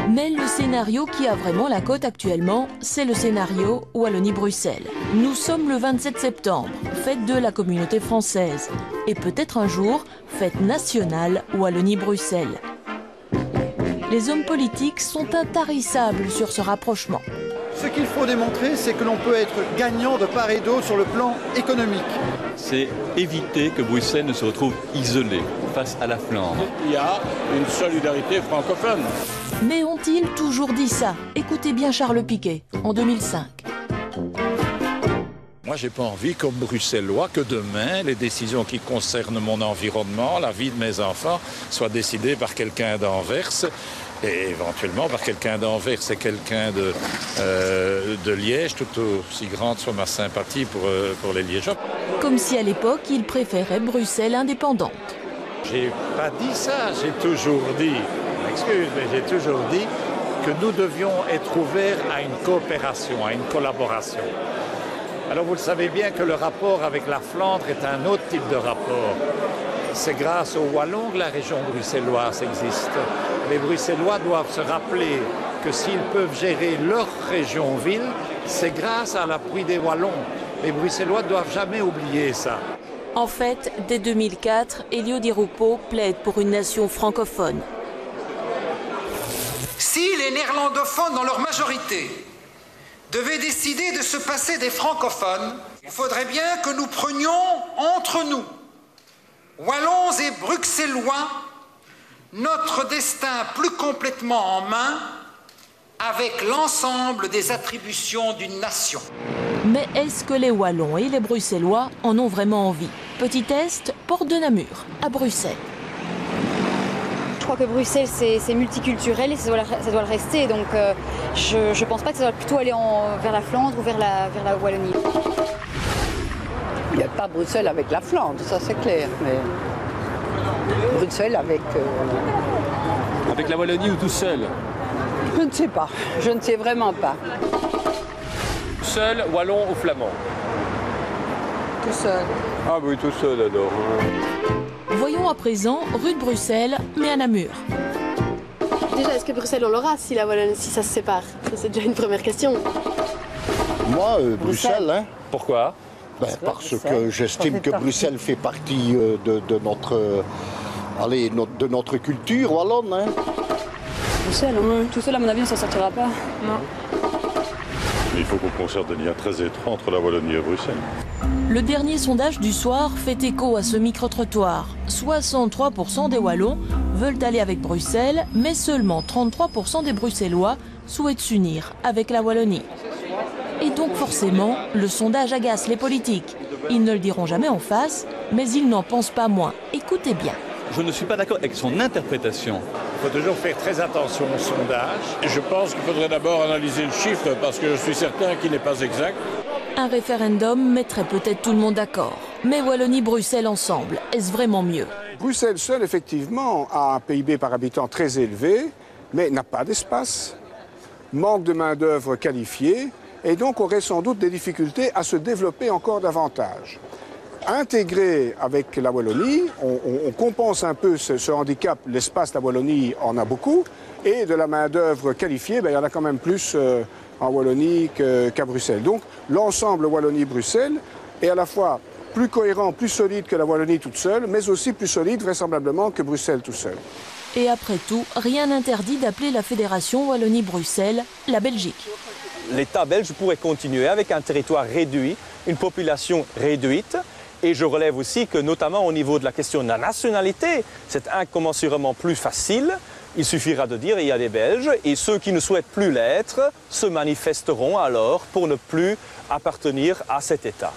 Mais le scénario qui a vraiment la cote actuellement, c'est le scénario Wallonie-Bruxelles. Nous sommes le 27 septembre, fête de la communauté française. Et peut-être un jour, fête nationale Wallonie-Bruxelles. Les hommes politiques sont intarissables sur ce rapprochement. Ce qu'il faut démontrer, c'est que l'on peut être gagnant de part et d'autre sur le plan économique. C'est éviter que Bruxelles ne se retrouve isolée face à la Flandre. Il y a une solidarité francophone. Mais ont-ils toujours dit ça? Écoutez bien Charles Piquet, en 2005. Moi, j'ai pas envie, comme bruxellois, que demain, les décisions qui concernent mon environnement, la vie de mes enfants, soient décidées par quelqu'un d'Anvers et éventuellement par quelqu'un d'Anvers et quelqu'un de Liège, tout aussi grande soit ma sympathie pour les Liégeois. Comme si à l'époque, il préférait Bruxelles indépendante. J'ai pas dit ça, j'ai toujours dit, excuse, mais j'ai toujours dit que nous devions être ouverts à une coopération, à une collaboration. Alors vous le savez bien que le rapport avec la Flandre est un autre type de rapport. C'est grâce aux Wallons que la région bruxelloise existe. Les Bruxellois doivent se rappeler que s'ils peuvent gérer leur région-ville, c'est grâce à l'appui des Wallons. Les Bruxellois ne doivent jamais oublier ça. En fait, dès 2004, Elio Di Rupo plaide pour une nation francophone. Si les néerlandophones, dans leur majorité, devaient décider de se passer des francophones, il faudrait bien que nous prenions entre nous, Wallons et Bruxellois, notre destin plus complètement en main avec l'ensemble des attributions d'une nation. Mais est-ce que les Wallons et les Bruxellois en ont vraiment envie? Petit test, porte de Namur, à Bruxelles. Je crois que Bruxelles, c'est multiculturel et ça doit le rester. Donc je ne pense pas que ça doit plutôt aller vers la Flandre ou vers la Wallonie. Il n'y a pas Bruxelles avec la Flandre, ça c'est clair. Mais Bruxelles avec... Avec la Wallonie ou tout seul? Je ne sais pas, je ne sais vraiment pas. Seul, wallon ou flamand? Tout seul. Ah oui, tout seul alors. Voyons à présent rue de Bruxelles, mais à Namur. Déjà, est-ce que Bruxelles on l'aura si la Wallonie, si ça se sépare? C'est déjà une première question. Moi, Bruxelles, hein. Pourquoi? Parce que j'estime que Bruxelles fait partie de notre culture wallonne. Hein. Bruxelles, hein. Tout seul, à mon avis, on ne s'en sortira pas. Non. Il faut qu'on conserve des liens très étroits entre la Wallonie et Bruxelles. Le dernier sondage du soir fait écho à ce micro-trottoir. 63% des Wallons veulent aller avec Bruxelles, mais seulement 33% des Bruxellois souhaitent s'unir avec la Wallonie. Et donc forcément, le sondage agace les politiques. Ils ne le diront jamais en face, mais ils n'en pensent pas moins. Écoutez bien. Je ne suis pas d'accord avec son interprétation. Il faut toujours faire très attention au sondage. Je pense qu'il faudrait d'abord analyser le chiffre parce que je suis certain qu'il n'est pas exact. Un référendum mettrait peut-être tout le monde d'accord. Mais Wallonie-Bruxelles ensemble, est-ce vraiment mieux? Bruxelles seule, effectivement, a un PIB par habitant très élevé, mais n'a pas d'espace, manque de main-d'œuvre qualifiée, et donc aurait sans doute des difficultés à se développer encore davantage. Intégré avec la Wallonie, on compense un peu ce handicap. L'espace, la Wallonie en a beaucoup, et de la main-d'œuvre qualifiée, il y en a quand même plus en Wallonie qu'à Bruxelles. Donc l'ensemble Wallonie-Bruxelles est à la fois plus cohérent, plus solide que la Wallonie toute seule, mais aussi plus solide vraisemblablement que Bruxelles tout seul. Et après tout, rien n'interdit d'appeler la fédération Wallonie-Bruxelles la Belgique. L'État belge pourrait continuer avec un territoire réduit, une population réduite. Et je relève aussi que, notamment au niveau de la question de la nationalité, c'est incommensurément plus facile. Il suffira de dire il y a des Belges et ceux qui ne souhaitent plus l'être se manifesteront alors pour ne plus appartenir à cet État.